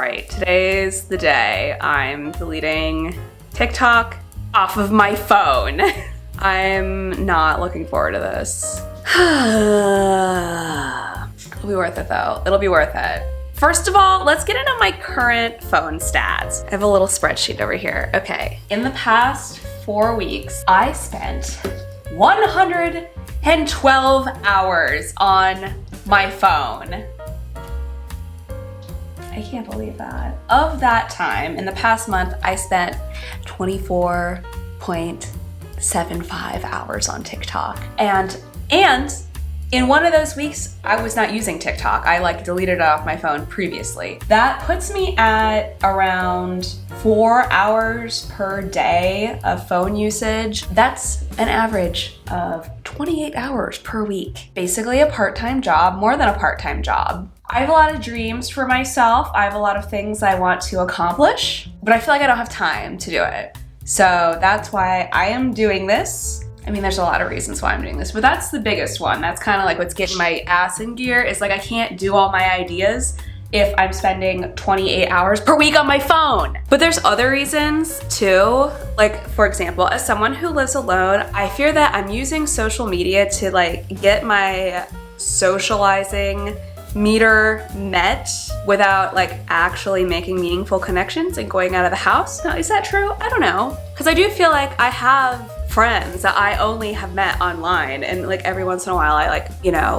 right, today's the day I'm deleting TikTok off of my phone. I'm not looking forward to this. It'll be worth it though. It'll be worth it. First of all, let's get into my current phone stats. I have a little spreadsheet over here. Okay, in the past 4 weeks, I spent 112 hours on my phone. I can't believe that. Of that time, in the past month, I spent 24.75 hours on TikTok. And in one of those weeks, I was not using TikTok. I deleted it off my phone previously. That puts me at around 4 hours per day of phone usage. That's an average of 28 hours per week. Basically a part-time job, more than a part-time job. I have a lot of dreams for myself. I have a lot of things I want to accomplish, but I feel like I don't have time to do it. So that's why I am doing this. I mean, there's a lot of reasons why I'm doing this, but that's the biggest one. That's kind of like what's getting my ass in gear. Is like I can't do all my ideas if I'm spending 28 hours per week on my phone. But there's other reasons too. Like, for example, as someone who lives alone, I fear that I'm using social media to get my socializing meter met without actually making meaningful connections and going out of the house. Now, is that true? I don't know. Because I do feel like I have friends that I only have met online, and every once in a while I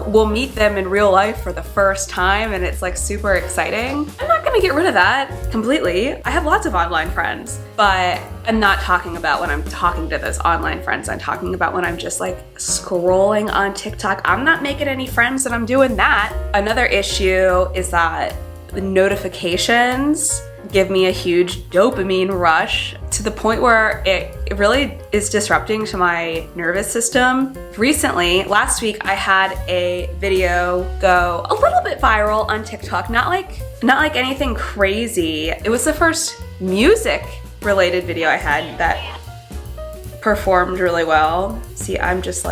will meet them in real life for the first time, and it's super exciting. I'm not gonna get rid of that completely. I have lots of online friends, but I'm not talking about when I'm talking to those online friends. I'm talking about when I'm just scrolling on TikTok. I'm not making any friends that I'm doing that. Another issue is that the notifications give me a huge dopamine rush to the point where it really is disrupting to my nervous system. Recently, last week, I had a video go a little bit viral on TikTok. Not like anything crazy. It was the first music related video I had that performed really well. See, I'm just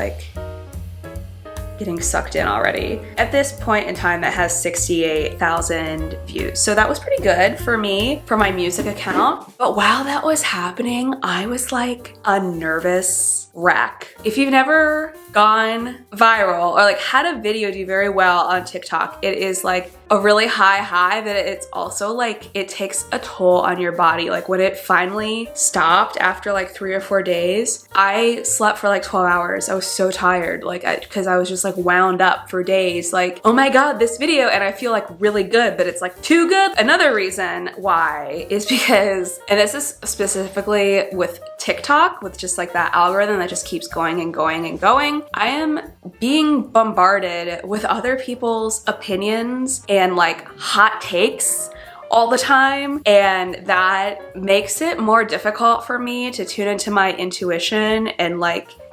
getting sucked in already. At this point in time, that has 68,000 views. So that was pretty good for me, for my music account. But while that was happening, I was like a nervous wreck. If you've never gone viral or had a video do very well on TikTok, it is a really high, but it's also it takes a toll on your body. When it finally stopped after 3 or 4 days, I slept for 12 hours. I was so tired, because I was just wound up for days. Oh my God, this video, and I feel really good, but it's too good. Another reason why is because, and this is specifically with TikTok, with just that algorithm that just keeps going and going and going, I am being bombarded with other people's opinions and hot takes all the time, and that makes it more difficult for me to tune into my intuition and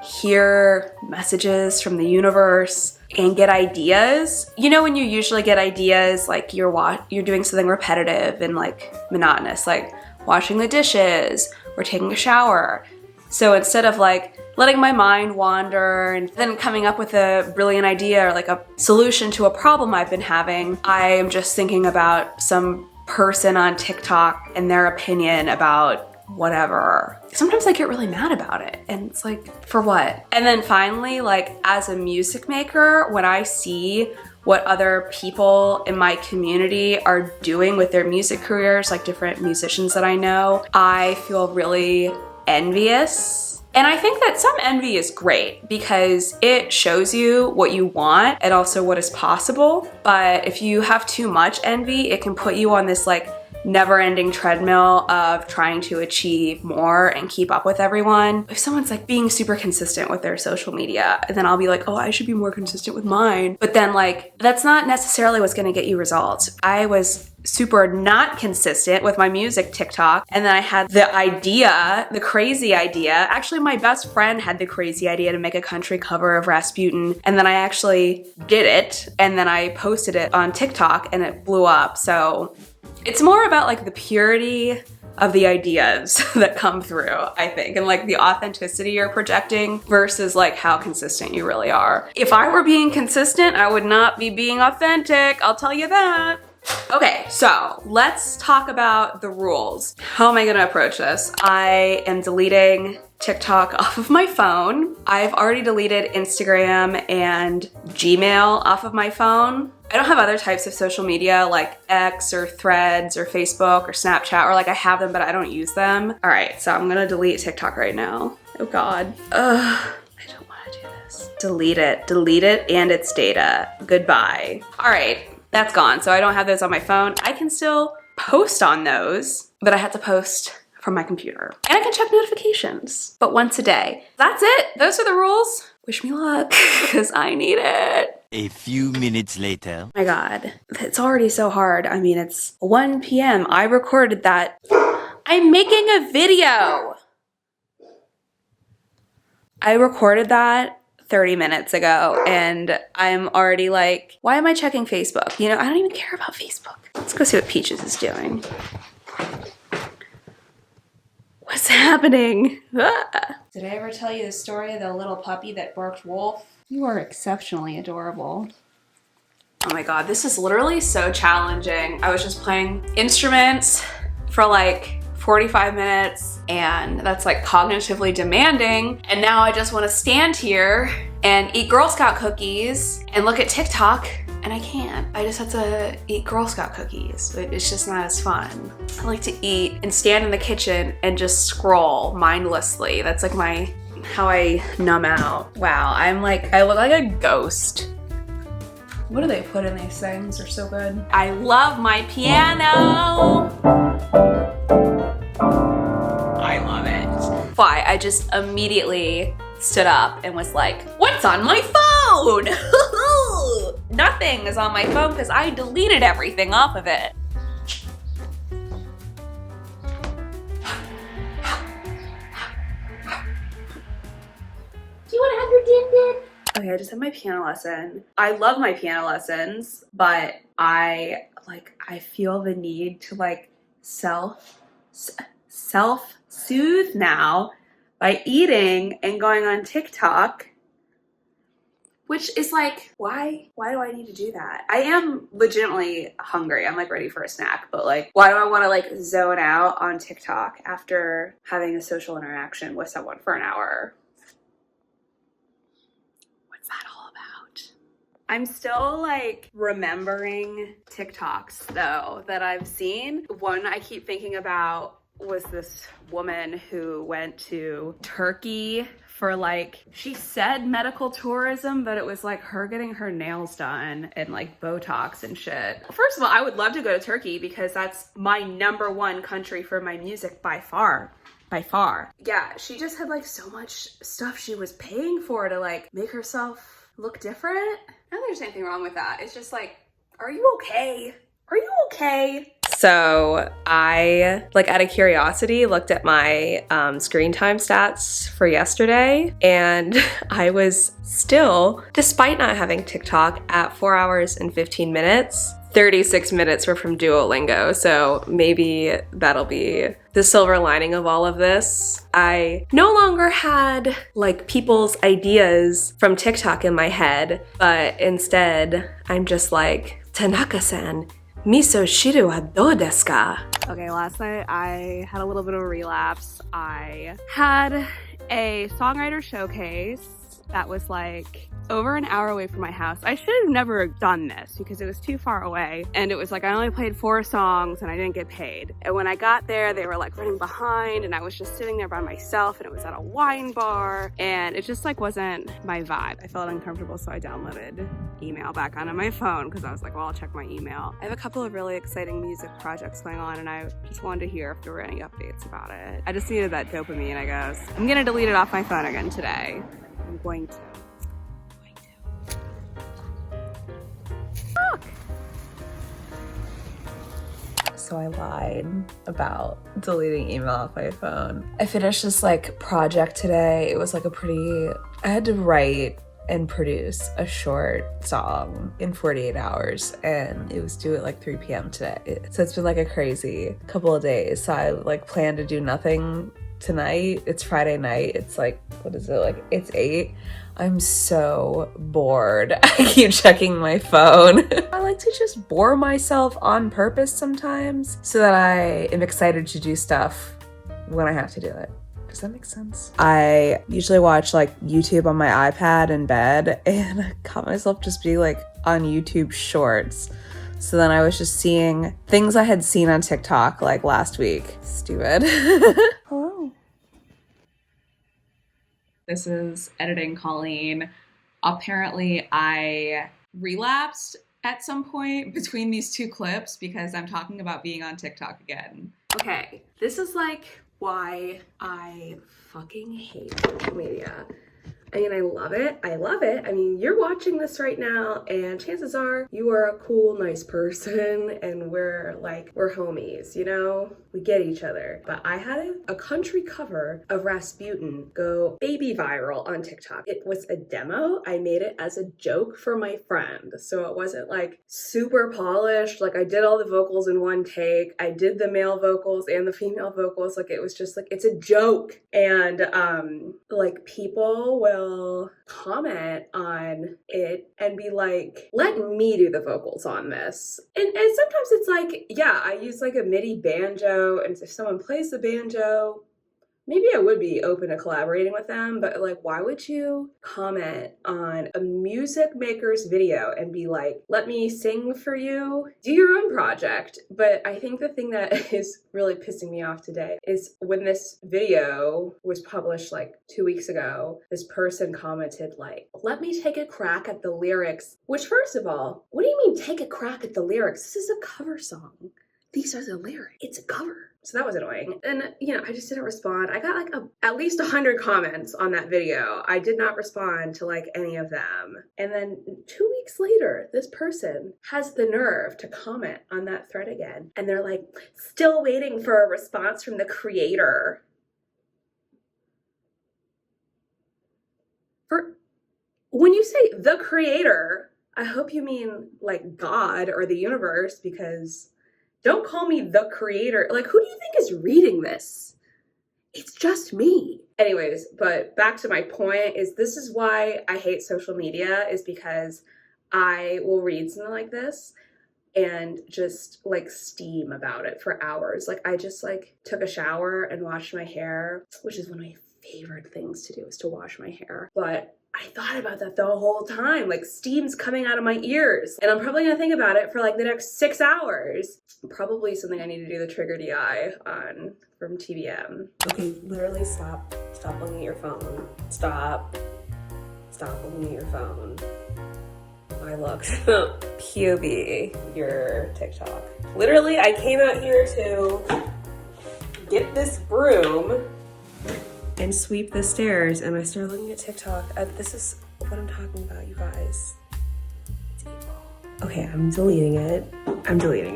hear messages from the universe and get ideas. You know, when you usually get ideas, you're doing something repetitive and monotonous, washing the dishes or taking a shower. So instead of letting my mind wander and then coming up with a brilliant idea or a solution to a problem I've been having, I am just thinking about some person on TikTok and their opinion about whatever. Sometimes I get really mad about it, and it's for what? And then finally, as a music maker, when I see what other people in my community are doing with their music careers, different musicians that I know, I feel really envious. And I think that some envy is great because it shows you what you want and also what is possible. But if you have too much envy, it can put you on this never-ending treadmill of trying to achieve more and keep up with everyone. If someone's being super consistent with their social media, and then I'll be oh, I should be more consistent with mine. But then that's not necessarily what's gonna get you results. I was super not consistent with my music TikTok, and then I had the crazy idea. Actually, my best friend had the crazy idea to make a country cover of Rasputin, and then I actually did it, and then I posted it on TikTok, and it blew up. So it's more about the purity of the ideas that come through, I think, and the authenticity you're projecting versus how consistent you really are. If I were being consistent, I would not be being authentic, I'll tell you that. Okay, so let's talk about the rules. How am I gonna approach this? I am deleting TikTok off of my phone. I've already deleted Instagram and Gmail off of my phone. I don't have other types of social media like X or Threads or Facebook or Snapchat, or like I have them but I don't use them. All right, so I'm gonna delete TikTok right now. Oh God. Ugh. I don't wanna do this. Delete it and its data. Goodbye. All right. That's gone, so I don't have those on my phone. I can still post on those, but I have to post from my computer. And I can check notifications, but once a day. That's it. Those are the rules. Wish me luck, because I need it. A few minutes later. Oh my God, it's already so hard. I mean, it's 1 p.m. I recorded that. I'm making a video. I recorded that 30 minutes ago and I'm already like, why am I checking Facebook? You know, I don't even care about Facebook. Let's go see what Peaches is doing. What's happening? Ah. Did I ever tell you the story of the little puppy that barked wolf? You are exceptionally adorable. Oh my God, this is literally so challenging. I was just playing instruments for like 45 minutes and that's like cognitively demanding. And now I just want to stand here and eat Girl Scout cookies and look at TikTok and I can't. I just have to eat Girl Scout cookies. It's just not as fun. I like to eat and stand in the kitchen and just scroll mindlessly. That's like how I numb out. Wow, I look like a ghost. What do they put in these things? They're so good. I love my piano. I love it. Why? I just immediately stood up and was like, what's on my phone? Nothing is on my phone because I deleted everything off of it. Do you want to have your din-din? Okay, I just had my piano lesson. I love my piano lessons, but I feel the need to like self-soothe now by eating and going on TikTok, which is like, why do I need to do that? I am legitimately hungry. I'm like ready for a snack, but like, why do I want to like zone out on TikTok after having a social interaction with someone for an hour? What's that all about? I'm still like remembering TikToks though that I've seen. One I keep thinking about was this woman who went to Turkey for like, she said medical tourism, but it was like her getting her nails done and like Botox and shit. First of all, I would love to go to Turkey because that's my #1 country for my music by far. By far. Yeah, she just had like so much stuff she was paying for to like make herself look different. I don't think there's anything wrong with that. It's just like, are you okay? Are you okay? So I, like out of curiosity, looked at my screen time stats for yesterday and I was still, despite not having TikTok, at 4 hours and 15 minutes. 36 minutes were from Duolingo, so maybe that'll be the silver lining of all of this. I no longer had like people's ideas from TikTok in my head, but instead I'm just like, Tanaka-san, miso shiru wa dou desu ka? Okay, last night I had a little bit of a relapse. I had a songwriter showcase that was like over an hour away from my house. I should have never done this because it was too far away. And it was like, I only played 4 songs and I didn't get paid. And when I got there, they were like running behind and I was just sitting there by myself and it was at a wine bar and it just like wasn't my vibe. I felt uncomfortable, so I downloaded email back onto my phone because I was like, well, I'll check my email. I have a couple of really exciting music projects going on and I just wanted to hear if there were any updates about it. I just needed that dopamine, I guess. I'm gonna delete it off my phone again today. I'm going to. So I lied about deleting email off my phone. I finished this like project today. It was like I had to write and produce a short song in 48 hours and it was due at like 3 p.m. today. So it's been like a crazy couple of days. So I like plan to do nothing tonight. It's Friday night. It's like, what is it? Like it's 8. I'm so bored. I keep checking my phone. I like to just bore myself on purpose sometimes so that I am excited to do stuff when I have to do it. Does that make sense? I usually watch like YouTube on my iPad in bed, and I caught myself just being like on YouTube Shorts. So then I was just seeing things I had seen on TikTok like last week. Stupid. Hello. This is Editing Colleen. Apparently I relapsed at some point between these two clips because I'm talking about being on TikTok again. Okay, this is like why I fucking hate social media. I mean, I love it. I mean, you're watching this right now, and chances are you are a cool, nice person, and we're homies, you know? We get each other. But I had a country cover of Rasputin go baby viral on TikTok. It was a demo. I made it as a joke for my friend. So it wasn't like super polished. Like I did all the vocals in one take. I did the male vocals and the female vocals. Like it was just like, it's a joke. And like people will comment on it and be like, let me do the vocals on this. And sometimes it's like, yeah, I use like a MIDI banjo, and if someone plays the banjo, maybe I would be open to collaborating with them, but like, why would you comment on a music maker's video and be like, let me sing for you? Do your own project. But I think the thing that is really pissing me off today is when this video was published like 2 weeks ago, this person commented like, let me take a crack at the lyrics. Which, first of all, what do you mean take a crack at the lyrics? This is a cover song. These are the lyrics. It's a cover. So that was annoying. And, you know, I just didn't respond. I got like at least 100 comments on that video. I did not respond to like any of them. And then 2 weeks later, this person has the nerve to comment on that thread again. And they're like, still waiting for a response from the creator. When you say the creator, I hope you mean like God or the universe, because don't call me the creator. Like, who do you think is reading this? It's just me. Anyways, but back to my point is this is why I hate social media, is because I will read something like this and just like steam about it for hours. Like I just like took a shower and washed my hair, which is one of my favorite things to do, is to wash my hair. But I thought about that the whole time, like steam's coming out of my ears, and I'm probably gonna think about it for like the next 6 hours. Probably something I need to do the trigger DI on from TBM. Okay, literally stop looking at your phone. Stop looking at your phone. I looked. POV, your TikTok. Literally, I came out here to get this broom and sweep the stairs, and I started looking at TikTok. This is what I'm talking about, you guys. It's evil. Okay, I'm deleting it. I'm deleting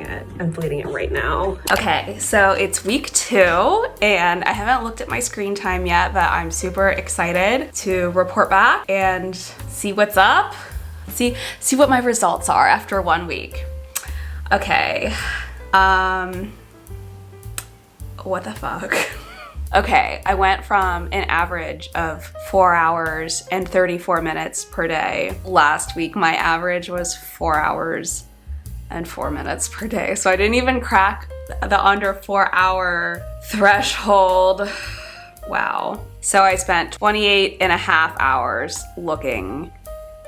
it right now. Okay, so it's week 2, and I haven't looked at my screen time yet, but I'm super excited to report back and see what's up. See what my results are after 1 week. Okay, what the fuck? Okay, I went from an average of 4 hours and 34 minutes per day. Last week, my average was 4 hours and 4 minutes per day. So I didn't even crack the under 4 hour threshold. Wow. So I spent 28 and a half hours looking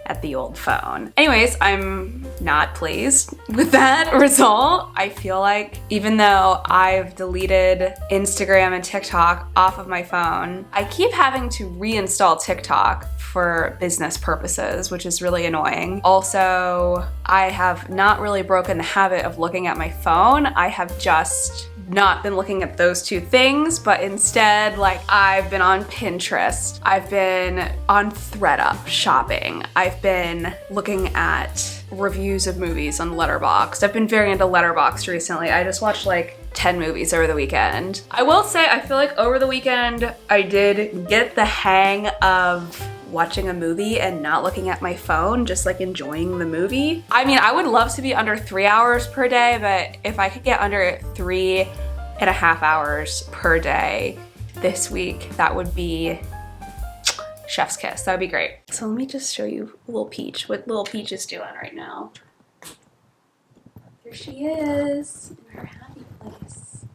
at the old phone. Anyways, I'm not pleased with that result. I feel like even though I've deleted Instagram and TikTok off of my phone, I keep having to reinstall TikTok for business purposes, which is really annoying. Also, I have not really broken the habit of looking at my phone. I have just not been looking at those two things, but instead, like, I've been on Pinterest, I've been on ThreadUp shopping, I've been looking at reviews of movies on Letterboxd. I've been very into Letterboxd recently. I just watched like 10 movies over the weekend. I will say, I feel like over the weekend, I did get the hang of watching a movie and not looking at my phone, just like enjoying the movie. I mean, I would love to be under 3 hours per day, but if I could get under 3.5 hours per day this week, that would be chef's kiss. That would be great. So let me just show you little Peach, what little Peach is doing right now. There she is in her happy place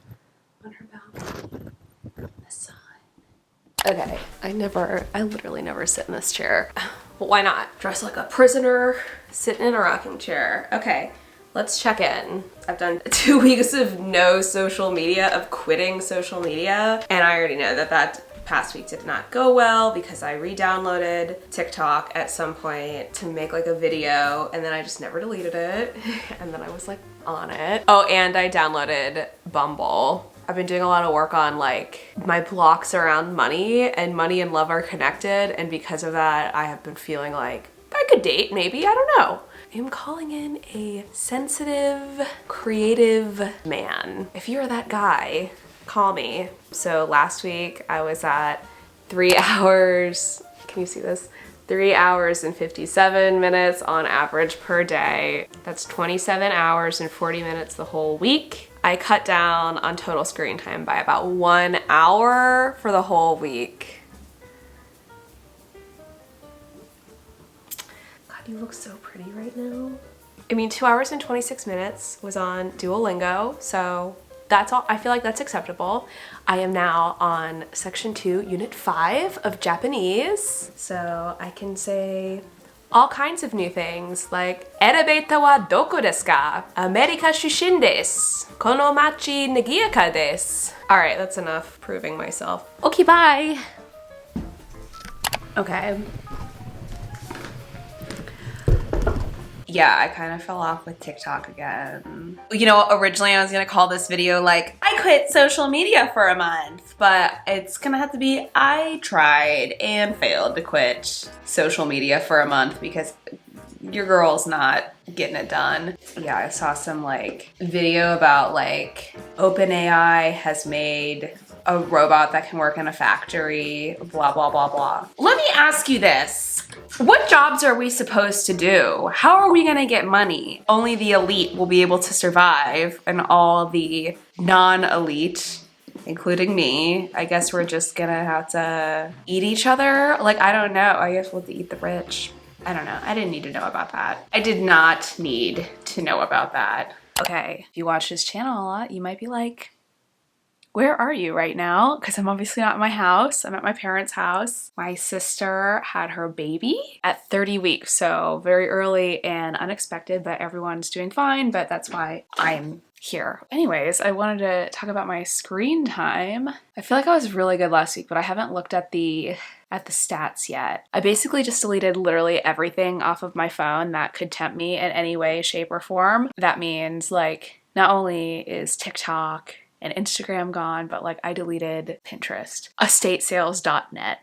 on her balcony in the sun. Okay, I literally never sit in this chair. But why not? Dress like a prisoner, sitting in a rocking chair. Okay, let's check in. I've done 2 weeks of no social media, of quitting social media, and I already know that past week did not go well because I re-downloaded TikTok at some point to make like a video, and then I just never deleted it, and then I was like on it. Oh, and I downloaded Bumble. I've been doing a lot of work on like my blocks around money, and money and love are connected, and because of that I have been feeling like I could date maybe, I don't know. I'm calling in a sensitive, creative man. If you're that guy, call me. So last week I was at 3 hours, can you see this? 3 hours and 57 minutes on average per day. That's 27 hours and 40 minutes the whole week. I cut down on total screen time by about 1 hour for the whole week. God, you look so pretty right now. I mean, 2 hours and 26 minutes was on Duolingo, so that's all. I feel like that's acceptable. I am now on section 2, unit 5 of Japanese. So I can say all kinds of new things like Elevator wa doko desu ka? America shushin desu. Kono machi nigiyaka desu. All right, that's enough proving myself. Okay, bye. Okay. Yeah, I kind of fell off with TikTok again. You know, originally I was gonna call this video like, I quit social media for a month, but it's gonna have to be, I tried and failed to quit social media for a month because your girl's not getting it done. Yeah, I saw some like video about like OpenAI has made a robot that can work in a factory, blah, blah, blah, blah. Let me ask you this. What jobs are we supposed to do? How are we gonna get money? Only the elite will be able to survive, and all the non-elite, including me, I guess we're just gonna have to eat each other? Like, I don't know. I guess we'll have to eat the rich. I don't know. I didn't need to know about that. I did not need to know about that. Okay, if you watch this channel a lot, you might be like, where are you right now? Because I'm obviously not in my house. I'm at my parents' house. My sister had her baby at 30 weeks, so very early and unexpected, but everyone's doing fine, but that's why I'm here. Anyways, I wanted to talk about my screen time. I feel like I was really good last week, but I haven't looked at the stats yet. I basically just deleted literally everything off of my phone that could tempt me in any way, shape, or form. That means like not only is TikTok and Instagram gone, but like I deleted Pinterest, estatesales.net,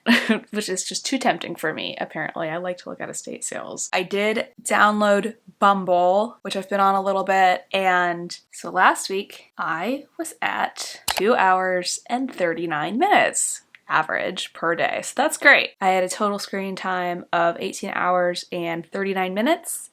which is just too tempting for me. Apparently, I like to look at estate sales. I did download Bumble, which I've been on a little bit. And so last week I was at 2 hours and 39 minutes average per day. So that's great. I had a total screen time of 18 hours and 39 minutes.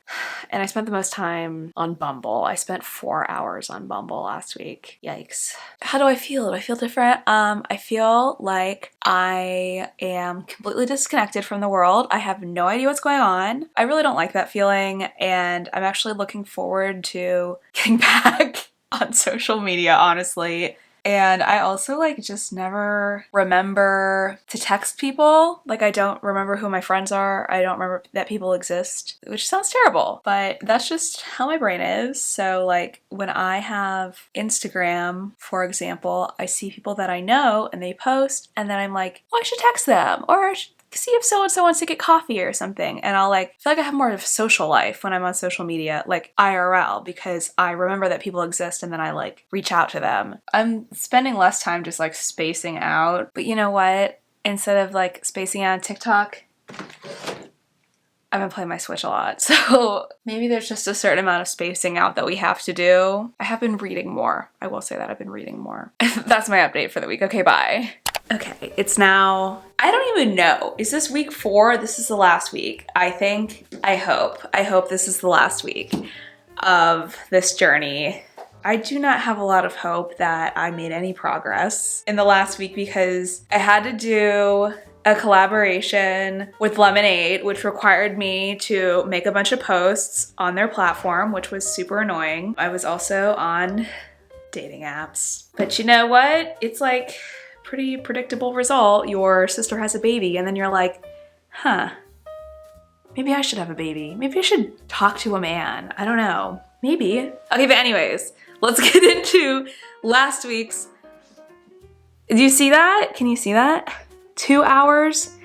And I spent the most time on Bumble. I spent 4 hours on Bumble last week. Yikes. How do I feel? Do I feel different? I feel like I am completely disconnected from the world. I have no idea what's going on. I really don't like that feeling, and I'm actually looking forward to getting back on social media, honestly. And I also like just never remember to text people. Like I don't remember who my friends are. I don't remember that people exist, which sounds terrible, but that's just how my brain is. So like when I have Instagram, for example, I see people that I know and they post, and then I'm like, oh, I should text them, or I should see if so-and-so wants to get coffee or something. And I'll like feel like I have more of a social life when I'm on social media, like IRL, because I remember that people exist and then I like reach out to them. I'm spending less time just like spacing out. But you know what? Instead of like spacing out on TikTok, I've been playing my Switch a lot. So maybe there's just a certain amount of spacing out that we have to do. I have been reading more. I will say that I've been reading more. That's my update for the week. Okay, bye. Okay, it's now, I don't even know. Is this week 4? This is the last week. I hope this is the last week of this journey. I do not have a lot of hope that I made any progress in the last week because I had to do a collaboration with Lemonade, which required me to make a bunch of posts on their platform, which was super annoying. I was also on dating apps. But you know what? It's like pretty predictable result. Your sister has a baby and then you're like, huh, maybe I should have a baby. Maybe I should talk to a man. I don't know. Maybe. Okay, but anyways, let's get into last week's. Do you see that? Can you see that? 2 hours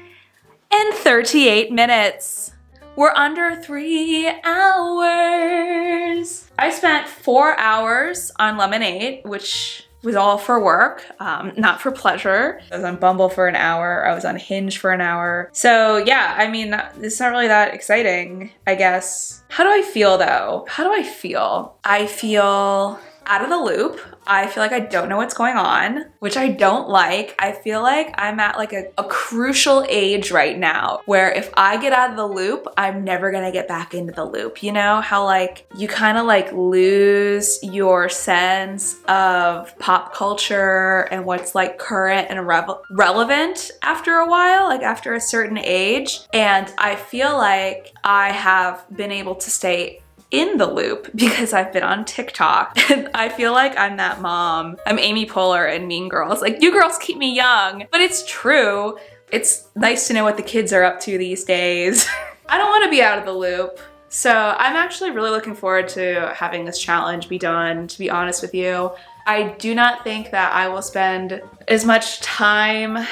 and 38 minutes. We're under 3 hours. I spent 4 hours on Lemonade, which was all for work, not for pleasure. I was on Bumble for an hour. I was on Hinge for an hour. So yeah, I mean, it's not really that exciting, I guess. How do I feel though? How do I feel? I feel out of the loop. I feel like I don't know what's going on, which I don't like. I feel like I'm at like a crucial age right now where if I get out of the loop, I'm never gonna get back into the loop. You know how like you kind of like lose your sense of pop culture and what's like current and relevant after a while, like after a certain age. And I feel like I have been able to stay in the loop because I've been on TikTok. And I feel like I'm that mom. I'm Amy Poehler in Mean Girls. Like, you girls keep me young. But it's true. It's nice to know what the kids are up to these days. I don't want to be out of the loop. So I'm actually really looking forward to having this challenge be done, to be honest with you. I do not think that I will spend as much time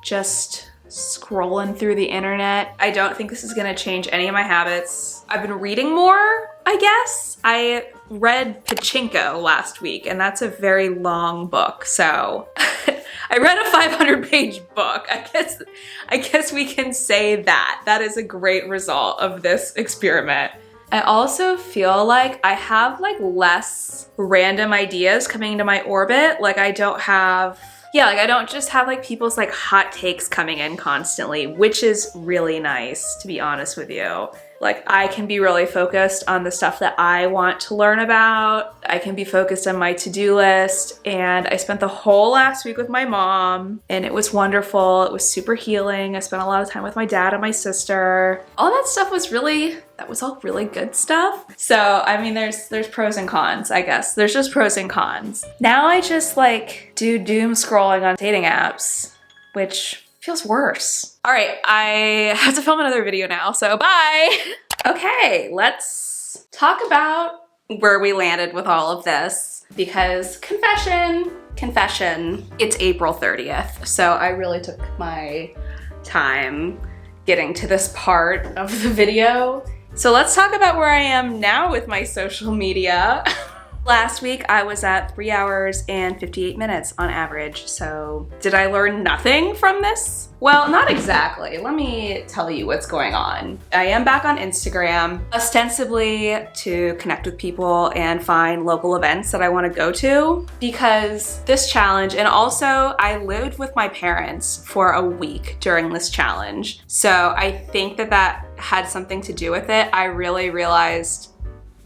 just scrolling through the internet. I don't think this is gonna change any of my habits. I've been reading more, I guess. I read Pachinko last week, and that's a very long book, so I read a 500-page book. I guess we can say that. That is a great result of this experiment. I also feel like I have like less random ideas coming into my orbit. Like I don't just have like people's like hot takes coming in constantly, which is really nice, to be honest with you. Like I can be really focused on the stuff that I want to learn about. I can be focused on my to-do list. And I spent the whole last week with my mom and it was wonderful. It was super healing. I spent a lot of time with my dad and my sister. All that stuff was all really good stuff. So, I mean, there's pros and cons, I guess. There's just pros and cons. Now I just like do doom scrolling on dating apps, which feels worse. All right, I have to film another video now, so bye. Okay, let's talk about where we landed with all of this because confession, it's April 30th. So I really took my time getting to this part of the video. So let's talk about where I am now with my social media. Last week, I was at 3 hours and 58 minutes on average. So did I learn nothing from this? Well, not exactly. Let me tell you what's going on. I am back on Instagram, ostensibly to connect with people and find local events that I want to go to because this challenge, and also I lived with my parents for a week during this challenge. So I think that had something to do with it. I really realized,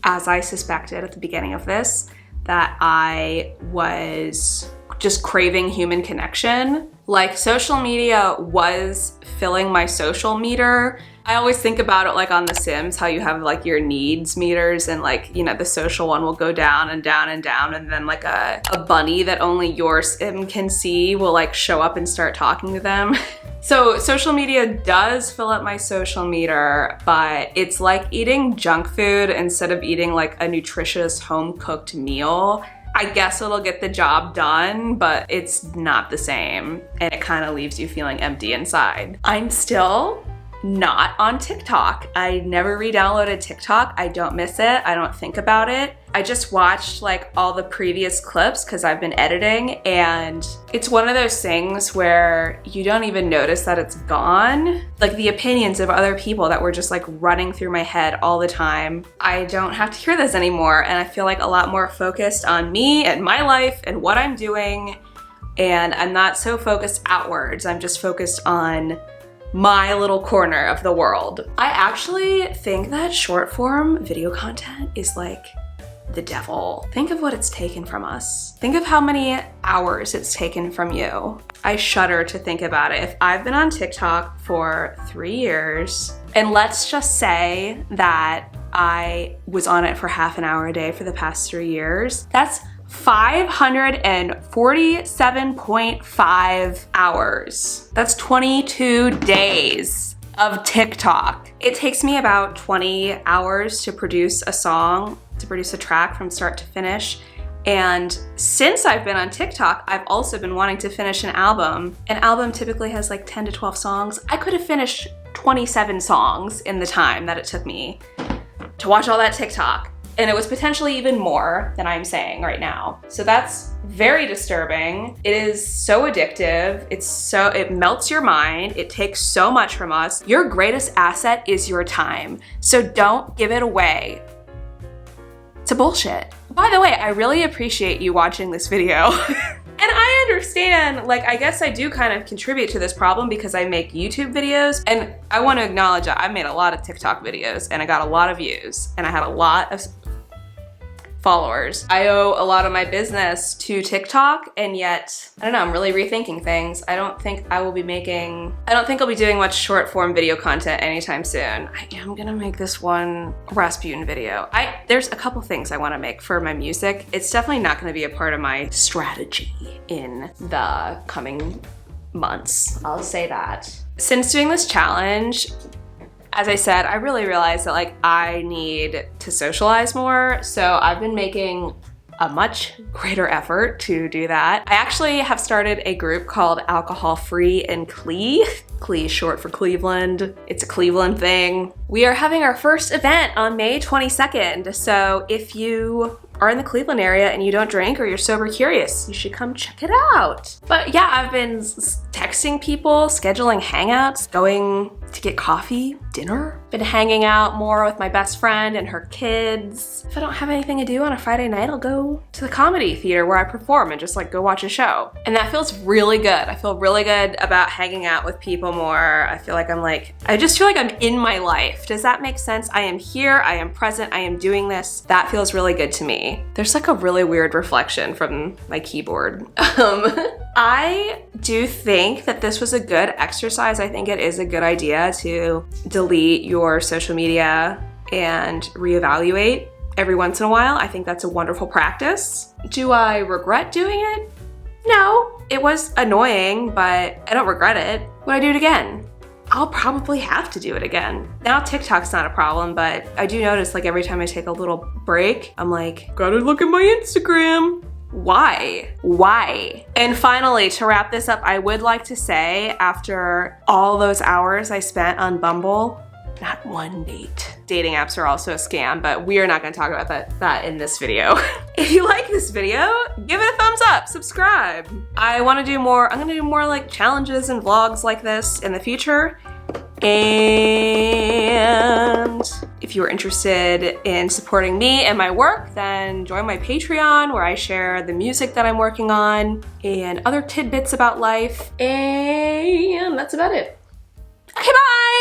as I suspected at the beginning of this, that I was just craving human connection. Like social media was filling my social meter. I always think about it like on The Sims, how you have like your needs meters and like, you know, the social one will go down and down and down, and then like a bunny that only your sim can see will like show up and start talking to them. So social media does fill up my social meter, but it's like eating junk food instead of eating like a nutritious home-cooked meal. I guess it'll get the job done, but it's not the same. And it kind of leaves you feeling empty inside. I'm still not on TikTok. I never re-downloaded TikTok. I don't miss it. I don't think about it. I just watched like all the previous clips because I've been editing, and it's one of those things where you don't even notice that it's gone. Like the opinions of other people that were just like running through my head all the time. I don't have to hear this anymore, and I feel like a lot more focused on me and my life and what I'm doing, and I'm not so focused outwards. I'm just focused on my little corner of the world. I actually think that short form video content is like the devil. Think of what it's taken from us. Think of how many hours it's taken from you. I shudder to think about it. If I've been on TikTok for 3 years, and let's just say that I was on it for half an hour a day for the past 3 years, that's 547.5 hours. That's 22 days of TikTok. It takes me about 20 hours to produce a song, to produce a track from start to finish. And since I've been on TikTok, I've also been wanting to finish an album. An album typically has like 10 to 12 songs. I could have finished 27 songs in the time that it took me to watch all that TikTok. And it was potentially even more than I'm saying right now. So that's very disturbing. It is so addictive. It melts your mind. It takes so much from us. Your greatest asset is your time. So don't give it away to bullshit. By the way, I really appreciate you watching this video. And I understand, like, I guess I do kind of contribute to this problem because I make YouTube videos, and I want to acknowledge that I made a lot of TikTok videos and I got a lot of views and I had a lot of followers. I owe a lot of my business to TikTok, and yet, I don't know, I'm really rethinking things. I don't think I'll be doing much short form video content anytime soon. I am gonna make this one Rasputin video. There's a couple things I wanna make for my music. It's definitely not gonna be a part of my strategy in the coming months. I'll say that. Since doing this challenge, as I said, I really realized that like I need to socialize more. So I've been making a much greater effort to do that. I actually have started a group called Alcohol Free in Cle. Cle is short for Cleveland. It's a Cleveland thing. We are having our first event on May 22nd. So if you are in the Cleveland area and you don't drink or you're sober curious, you should come check it out. But yeah, I've been texting people, scheduling hangouts, going to get coffee, dinner. Been hanging out more with my best friend and her kids. If I don't have anything to do on a Friday night, I'll go to the comedy theater where I perform and just like go watch a show. And that feels really good. I feel really good about hanging out with people more. I just feel like I'm in my life. Does that make sense? I am here, I am present, I am doing this. That feels really good to me. There's like a really weird reflection from my keyboard. I do think that this was a good exercise. I think it is a good idea to delete your social media and reevaluate every once in a while. I think that's a wonderful practice. Do I regret doing it? No, it was annoying, but I don't regret it. Would I do it again? I'll probably have to do it again. Now TikTok's not a problem, but I do notice like every time I take a little break, I'm like, gotta look at my Instagram. Why? And finally, to wrap this up, I would like to say, after all those hours I spent on Bumble, not one date. Dating apps are also a scam, but we are not gonna talk about that in this video. If you like this video, give it a thumbs up, subscribe. I'm gonna do more like challenges and vlogs like this in the future. And if you are interested in supporting me and my work, then join my Patreon where I share the music that I'm working on and other tidbits about life. And that's about it. Okay, bye!